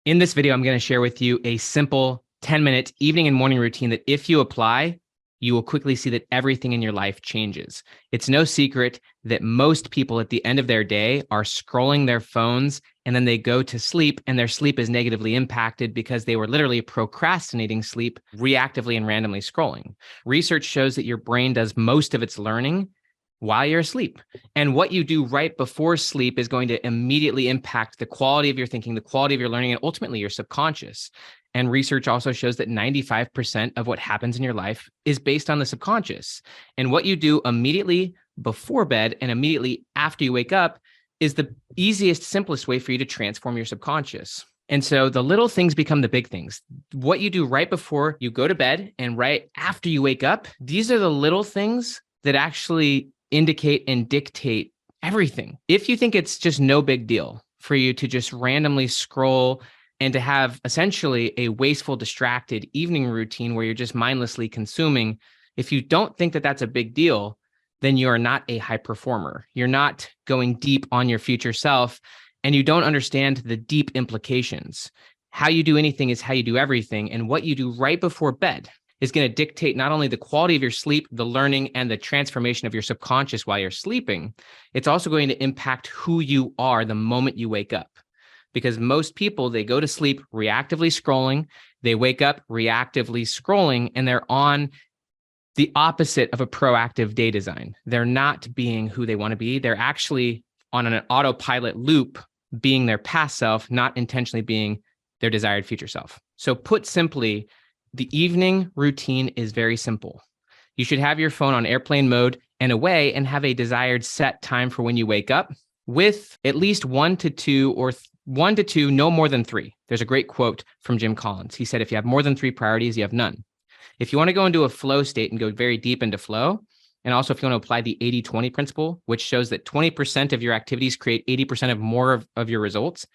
In this video, I'm going to share with you a simple 10-minute evening and morning routine that if you apply, you will quickly see that everything in your life changes. It's no secret that most people at the end of their day are scrolling their phones and then they go to sleep and their sleep is negatively impacted because they were literally procrastinating sleep, reactively and randomly scrolling. Research shows that your brain does most of its learning while you're asleep. And what you do right before sleep is going to immediately impact the quality of your thinking, the quality of your learning, and ultimately your subconscious. And research also shows that 95% of what happens in your life is based on the subconscious. And what you do immediately before bed and immediately after you wake up is the easiest, simplest way for you to transform your subconscious. And so the little things become the big things. What you do right before you go to bed and right after you wake up, these are the little things that actually indicate and dictate everything. If you think it's just no big deal for you to just randomly scroll and to have essentially a wasteful, distracted evening routine where you're just mindlessly consuming, if you don't think that that's a big deal, then you are not a high performer. You're not going deep on your future self, and you don't understand the deep implications. How you do anything is how you do everything, and what you do right before bed is going to dictate not only the quality of your sleep, the learning, and the transformation of your subconscious while you're sleeping. It's also going to impact who you are the moment you wake up. Because most people, they go to sleep reactively scrolling, they wake up reactively scrolling, and they're on the opposite of a proactive day design. They're not being who they want to be. They're actually on an autopilot loop, being their past self, not intentionally being their desired future self. So put simply, the evening routine is very simple. You should have your phone on airplane mode and away and have a desired set time for when you wake up with at least one to two, no more than three. There's a great quote from Jim Collins. He said, if you have more than three priorities, you have none. If you want to go into a flow state and go very deep into flow, and also if you want to apply the 80-20 principle, which shows that 20% of your activities create 80% of more of your results.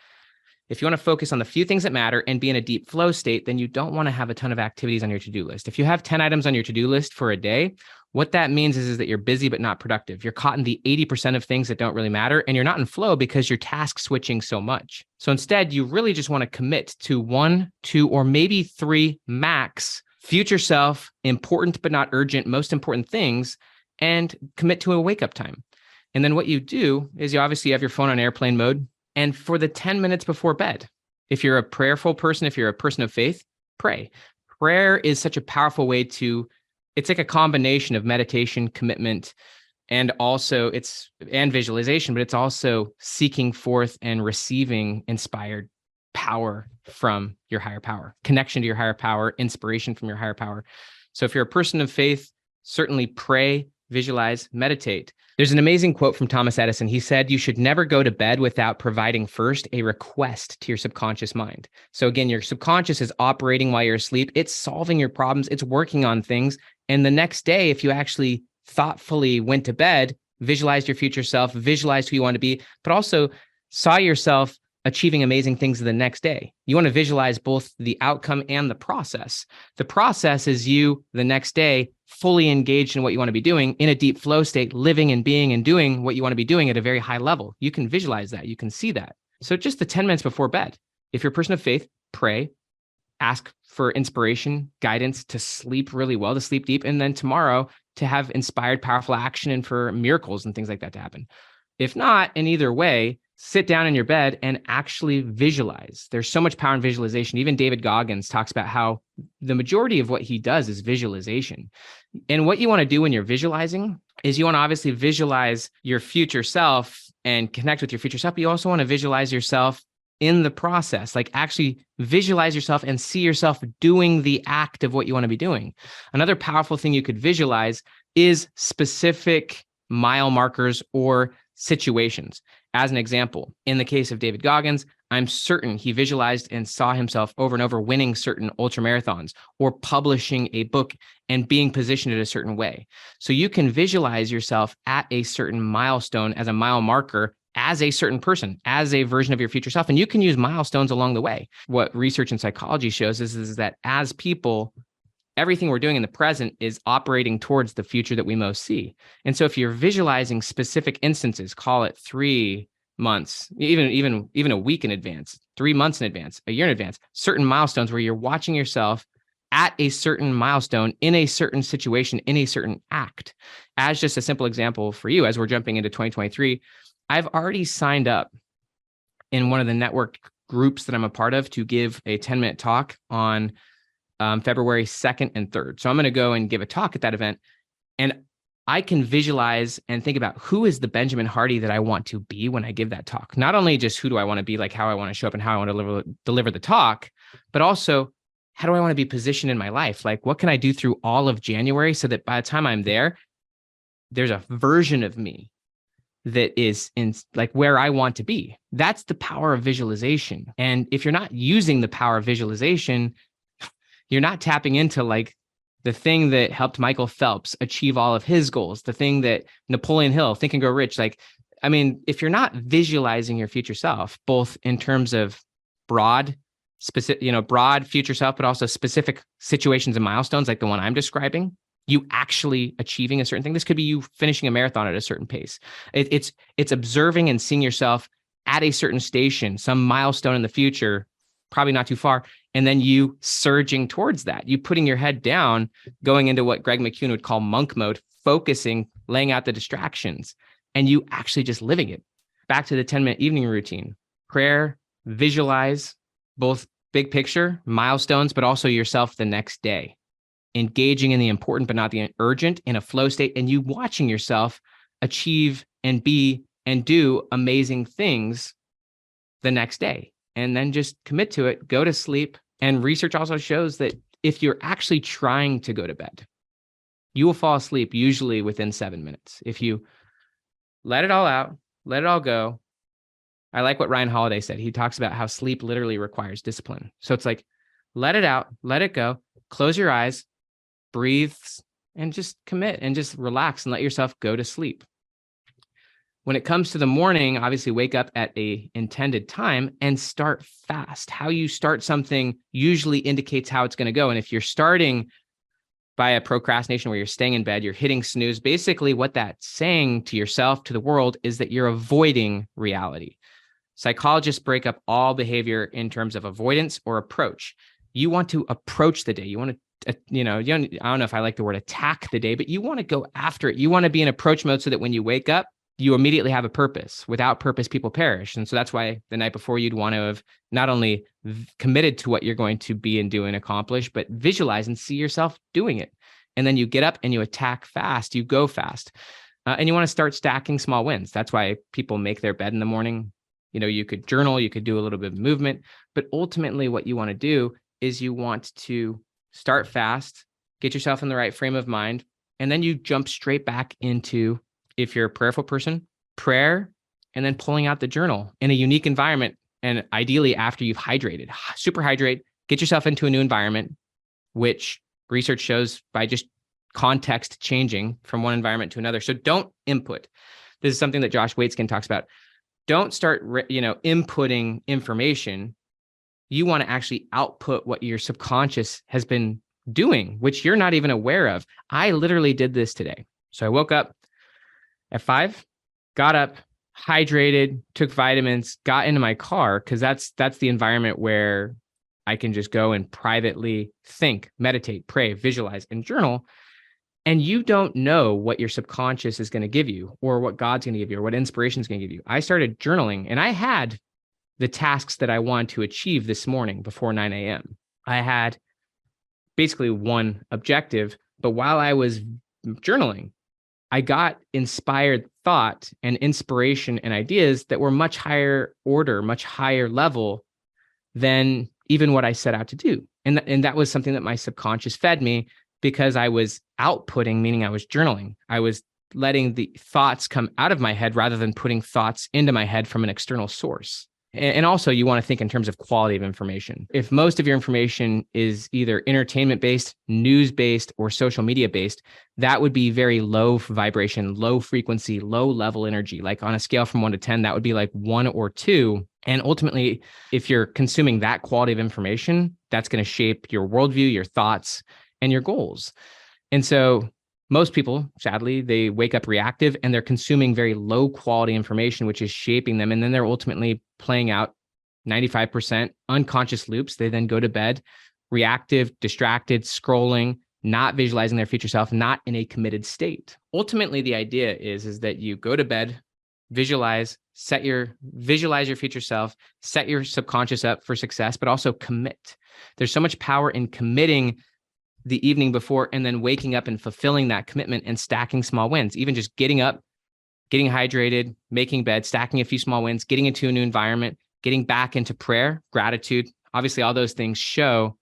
If you want to focus on the few things that matter and be in a deep flow state, then you don't want to have a ton of activities on your to-do list. If you have 10 items on your to-do list for a day, what that means is that you're busy but not productive. You're caught in the 80% of things that don't really matter, and you're not in flow because you're task switching so much. So instead, you really just want to commit to 1, 2, or maybe 3 max future self, important but not urgent, most important things, and commit to a wake-up time. And then what you do is you obviously have your phone on airplane mode. And for the 10 minutes before bed, if you're a prayerful person, if you're a person of faith, pray. Prayer is such a powerful way it's like a combination of meditation, commitment, and also and visualization, but it's also seeking forth and receiving inspired power from your higher power, connection to your higher power, inspiration from your higher power. So if you're a person of faith, certainly pray, visualize, meditate. There's an amazing quote from Thomas Edison. He said, you should never go to bed without providing first a request to your subconscious mind. So again, your subconscious is operating while you're asleep. It's solving your problems. It's working on things. And the next day, if you actually thoughtfully went to bed, visualized your future self, visualized who you want to be, but also saw yourself achieving amazing things the next day. You want to visualize both the outcome and the process. The process is you the next day fully engaged in what you want to be doing in a deep flow state, living and being and doing what you want to be doing at a very high level. You can visualize that. You can see that. So just the 10 minutes before bed, if you're a person of faith, pray, ask for inspiration, guidance to sleep really well, to sleep deep, and then tomorrow to have inspired, powerful action and for miracles and things like that to happen. If not, in either way, sit down in your bed and actually visualize. There's so much power in visualization. Even David Goggins talks about how the majority of what he does is visualization. And what you want to do when you're visualizing is you want to obviously visualize your future self and connect with your future self, but you also want to visualize yourself in the process, like actually visualize yourself and see yourself doing the act of what you want to be doing. Another powerful thing you could visualize is specific mile markers or situations. As an example, in the case of David Goggins, I'm certain he visualized and saw himself over and over winning certain ultra marathons or publishing a book and being positioned in a certain way. So you can visualize yourself at a certain milestone as a mile marker, as a certain person, as a version of your future self. And you can use milestones along the way. What research in psychology shows is that as people, everything we're doing in the present is operating towards the future that we most see. And so if you're visualizing specific instances, call it 3, months, even a week in advance, 3 months in advance, a year in advance, certain milestones where you're watching yourself at a certain milestone in a certain situation, in a certain act. As just a simple example for you, as we're jumping into 2023, I've already signed up in one of the network groups that I'm a part of to give a 10-minute talk on February 2nd and 3rd. So I'm going to go and give a talk at that event. And I can visualize and think about who is the Benjamin Hardy that I want to be when I give that talk. Not only just who do I want to be, like how I want to show up and how I want to deliver the talk, but also how do I want to be positioned in my life? Like, what can I do through all of January so that by the time I'm there, there's a version of me that is in like where I want to be. That's the power of visualization. And if you're not using the power of visualization, you're not tapping into like the thing that helped Michael Phelps achieve all of his goals, the thing that Napoleon Hill, Think and Grow Rich. Like, I mean, if you're not visualizing your future self, both in terms of broad future self, but also specific situations and milestones like the one I'm describing, you actually achieving a certain thing. This could be you finishing a marathon at a certain pace. It's observing and seeing yourself at a certain station, some milestone in the future, probably not too far, and then you surging towards that, you putting your head down, going into what Greg McKeown would call monk mode, focusing, laying out the distractions, and you actually just living it. Back to the 10-minute evening routine, prayer, visualize both big picture, milestones, but also yourself the next day, engaging in the important but not the urgent in a flow state, and you watching yourself achieve and be and do amazing things the next day. And then just commit to it, go to sleep. And research also shows that if you're actually trying to go to bed, you will fall asleep usually within 7 minutes. If you let it all out, let it all go. I like what Ryan Holiday said. He talks about how sleep literally requires discipline. So it's like, let it out, let it go, close your eyes, breathe, and just commit and just relax and let yourself go to sleep. When it comes to the morning, obviously wake up at a intended time and start fast. How you start something usually indicates how it's going to go. And if you're starting by a procrastination where you're staying in bed, you're hitting snooze, basically what that's saying to yourself, to the world, is that you're avoiding reality. Psychologists break up all behavior in terms of avoidance or approach. You want to approach the day. You want to, I don't know if I like the word attack the day, but you want to go after it. You want to be in approach mode so that when you wake up, you immediately have a purpose. Without purpose, people perish. And so that's why the night before you'd want to have not only committed to what you're going to be and do and accomplish, but visualize and see yourself doing it. And then you get up and you attack fast, you go fast. And you want to start stacking small wins. That's why people make their bed in the morning. You could journal, you could do a little bit of movement, but ultimately what you want to do is you want to start fast, get yourself in the right frame of mind, and then you jump straight back into, if you're a prayerful person, prayer, and then pulling out the journal in a unique environment. And ideally after you've hydrated, super hydrate, get yourself into a new environment, which research shows by just context changing from one environment to another. So don't input. This is something that Josh Waitzkin talks about. Don't start, inputting information. You want to actually output what your subconscious has been doing, which you're not even aware of. I literally did this today. So I woke up at 5, got up, hydrated, took vitamins, got into my car, because that's the environment where I can just go and privately think, meditate, pray, visualize, and journal. And you don't know what your subconscious is going to give you, or what God's going to give you, or what inspiration is going to give you. I started journaling, and I had the tasks that I wanted to achieve this morning before 9 a.m. I had basically one objective, but while I was journaling, I got inspired thought and inspiration and ideas that were much higher order, much higher level than even what I set out to do. And that was something that my subconscious fed me, because I was outputting, meaning I was journaling. I was letting the thoughts come out of my head rather than putting thoughts into my head from an external source. And also you want to think in terms of quality of information. If most of your information is either entertainment-based, news-based, or social media-based, that would be very low vibration, low frequency, low level energy. Like on a scale from 1 to 10, that would be like 1 or 2. And ultimately, if you're consuming that quality of information, that's going to shape your worldview, your thoughts, and your goals. And so Most people, sadly, they wake up reactive and they're consuming very low quality information, which is shaping them. And then they're ultimately playing out 95% unconscious loops. They then go to bed reactive, distracted, scrolling, not visualizing their future self, not in a committed state. Ultimately, the idea is that you go to bed, visualize your future self, set your subconscious up for success, but also commit. There's so much power in committing the evening before and then waking up and fulfilling that commitment and stacking small wins. Even just getting up, getting hydrated, making bed, stacking a few small wins, getting into a new environment, getting back into prayer, gratitude. Obviously, all those things show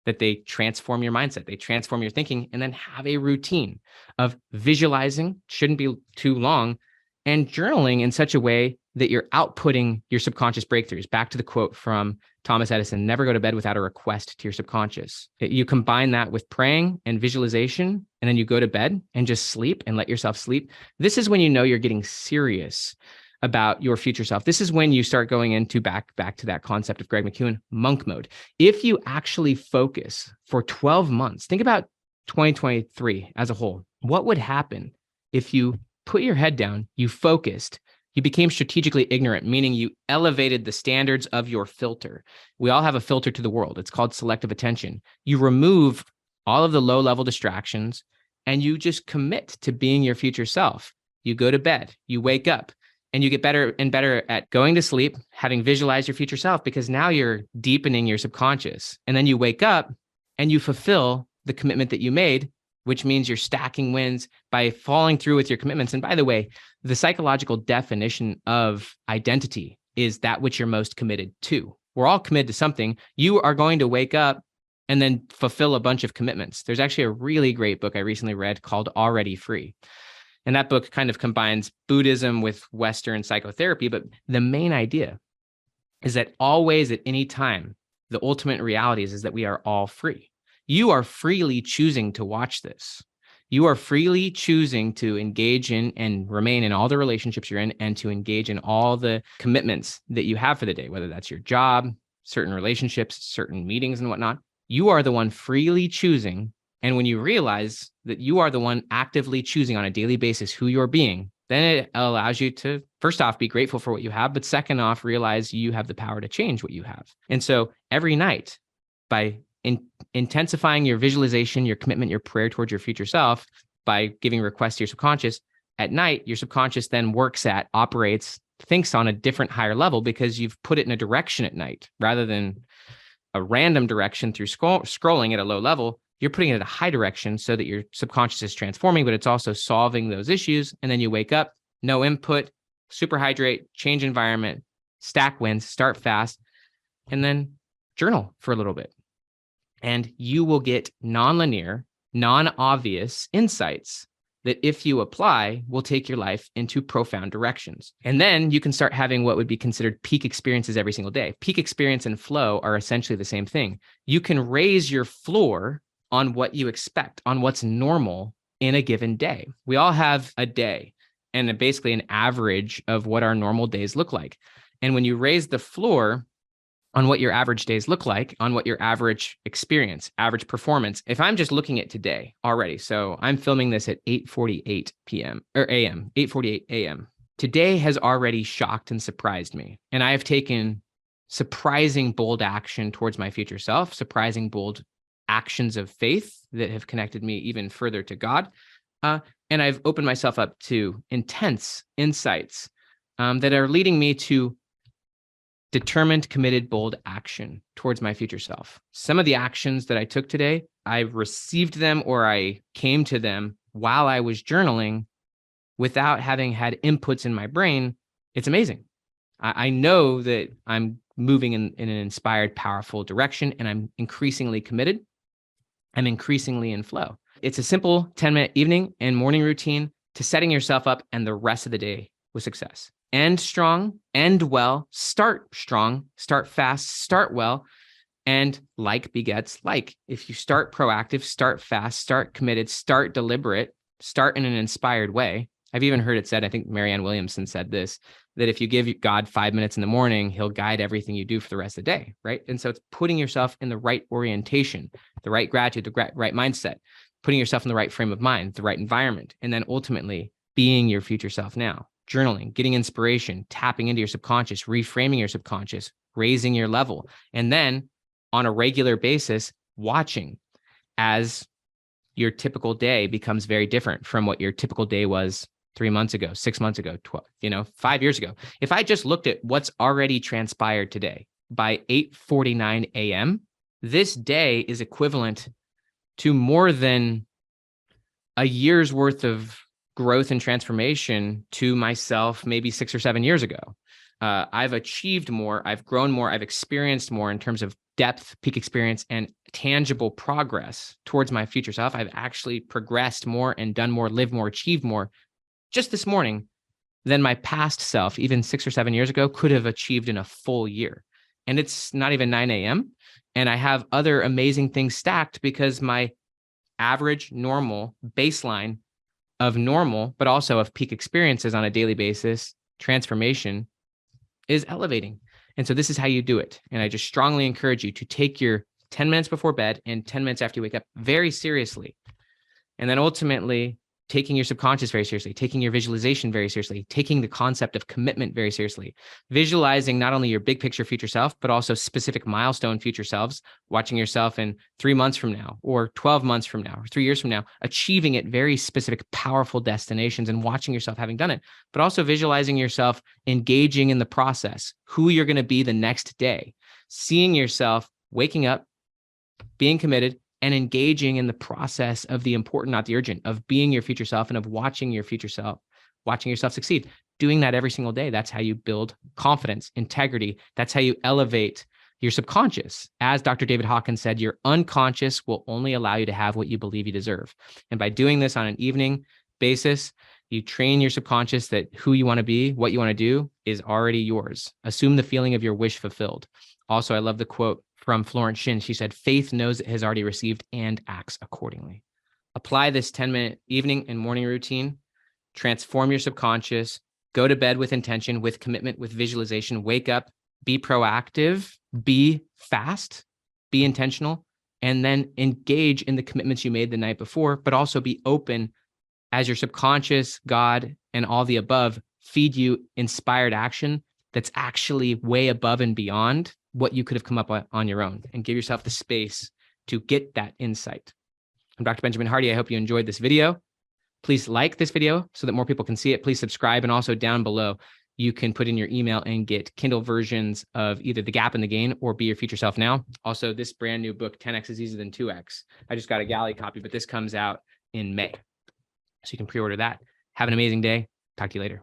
that they transform your mindset, they transform your thinking, and then have a routine of visualizing, shouldn't be too long, and journaling in such a way that you're outputting your subconscious breakthroughs. Back to the quote from Thomas Edison, never go to bed without a request to your subconscious. You combine that with praying and visualization, and then you go to bed and just sleep and let yourself sleep. This is when you know you're getting serious about your future self. This is when you start going into back to that concept of Greg McKeown, monk mode. If you actually focus for 12 months, think about 2023 as a whole. What would happen if you put your head down, you focused, you became strategically ignorant, meaning you elevated the standards of your filter. We all have a filter to the world. It's called selective attention. You remove all of the low-level distractions and you just commit to being your future self. You go to bed, you wake up, and you get better and better at going to sleep, having visualized your future self, because now you're deepening your subconscious. And then you wake up and you fulfill the commitment that you made, which means you're stacking wins by following through with your commitments. And by the way, the psychological definition of identity is that which you're most committed to. We're all committed to something. You are going to wake up and then fulfill a bunch of commitments. There's actually a really great book I recently read called Already Free. And that book kind of combines Buddhism with Western psychotherapy. But the main idea is that always at any time, the ultimate reality is that we are all free. You are freely choosing to watch this. You are freely choosing to engage in and remain in all the relationships you're in and to engage in all the commitments that you have for the day, whether that's your job, certain relationships, certain meetings and whatnot. You are the one freely choosing. And when you realize that you are the one actively choosing on a daily basis who you're being, then it allows you to, first off, be grateful for what you have, but second off, realize you have the power to change what you have. And so every night, by intensifying your visualization, your commitment, your prayer towards your future self, by giving requests to your subconscious, at night, your subconscious then operates, thinks on a different, higher level because you've put it in a direction at night rather than a random direction through scrolling at a low level. You're putting it at a high direction so that your subconscious is transforming, but it's also solving those issues. And then you wake up, no input, super hydrate, change environment, stack wins, start fast, and then journal for a little bit. And you will get nonlinear, non-obvious insights that if you apply, will take your life into profound directions. And then you can start having what would be considered peak experiences every single day. Peak experience and flow are essentially the same thing. You can raise your floor on what you expect, on what's normal in a given day. We all have a day and basically an average of what our normal days look like. And when you raise the floor on what your average days look like, on what your average experience, average performance, if I'm just looking at today already, so I'm filming this at 8:48 p.m. or a.m., 8:48 a.m. Today has already shocked and surprised me. And I have taken surprising bold action towards my future self, surprising bold actions of faith that have connected me even further to God. And I've opened myself up to intense insights that are leading me to determined, committed, bold action towards my future self. Some of the actions that I took today, I received them or I came to them while I was journaling without having had inputs in my brain. It's amazing. I know that I'm moving in an inspired, powerful direction, and I'm increasingly committed. I'm increasingly in flow. It's a simple 10-minute evening and morning routine to setting yourself up and the rest of the day with success. End strong, end well, start strong, start fast, start well, and like begets like. If you start proactive, start fast, start committed, start deliberate, start in an inspired way. I've even heard it said, I think Marianne Williamson said this, that if you give God 5 minutes in the morning, he'll guide everything you do for the rest of the day, right? And so it's putting yourself in the right orientation, the right gratitude, the right mindset. putting yourself in the right frame of mind, the right environment, and then ultimately being your future self now. Journaling, getting inspiration, tapping into your subconscious, reframing your subconscious, raising your level, and then on a regular basis, watching as your typical day becomes very different from what your typical day was 3 months ago, 6 months ago, 12, 5 years ago. If I just looked at what's already transpired today by 8:49 a.m., this day is equivalent to more than a year's worth of growth and transformation to myself maybe 6 or 7 years ago. I've achieved more, I've grown more, I've experienced more in terms of depth, peak experience, and tangible progress towards my future self. I've actually progressed more and done more, lived more, achieved more just this morning than my past self, even 6 or 7 years ago, could have achieved in a full year. And it's not even 9 a.m. And I have other amazing things stacked because my average, normal baseline of normal, but also of peak experiences on a daily basis, transformation is elevating. And so this is how you do it. And I just strongly encourage you to take your 10 minutes before bed and 10 minutes after you wake up very seriously. And then ultimately taking your subconscious very seriously, taking your visualization very seriously, taking the concept of commitment very seriously, visualizing not only your big picture future self, but also specific milestone future selves, watching yourself in 3 months from now, or 12 months from now, or 3 years from now, achieving at very specific, powerful destinations and watching yourself having done it, but also visualizing yourself engaging in the process, who you're going to be the next day, seeing yourself waking up, being committed, and engaging in the process of the important, not the urgent, of being your future self and of watching your future self, watching yourself succeed. Doing that every single day. That's how you build confidence, integrity. That's how you elevate your subconscious. As Dr. David Hawkins said, your unconscious will only allow you to have what you believe you deserve. And by doing this on an evening basis, you train your subconscious that who you want to be, what you want to do is already yours. Assume the feeling of your wish fulfilled. Also, I love the quote from Florence Shin. She said, faith knows it has already received and acts accordingly. Apply this 10-minute evening and morning routine, transform your subconscious, go to bed with intention, with commitment, with visualization, wake up, be proactive, be fast, be intentional, and then engage in the commitments you made the night before, but also be open as your subconscious, God, and all the above feed you inspired action that's actually way above and beyond what you could have come up with on your own, and give yourself the space to get that insight. I'm Dr. Benjamin Hardy. I hope you enjoyed this video. Please like this video so that more people can see it. Please subscribe. And also down below, you can put in your email and get Kindle versions of either The Gap and the Gain or Be Your Future Self Now. Also, this brand new book, 10X is Easier Than 2X. I just got a galley copy, but this comes out in May. So you can pre-order that. Have an amazing day. Talk to you later.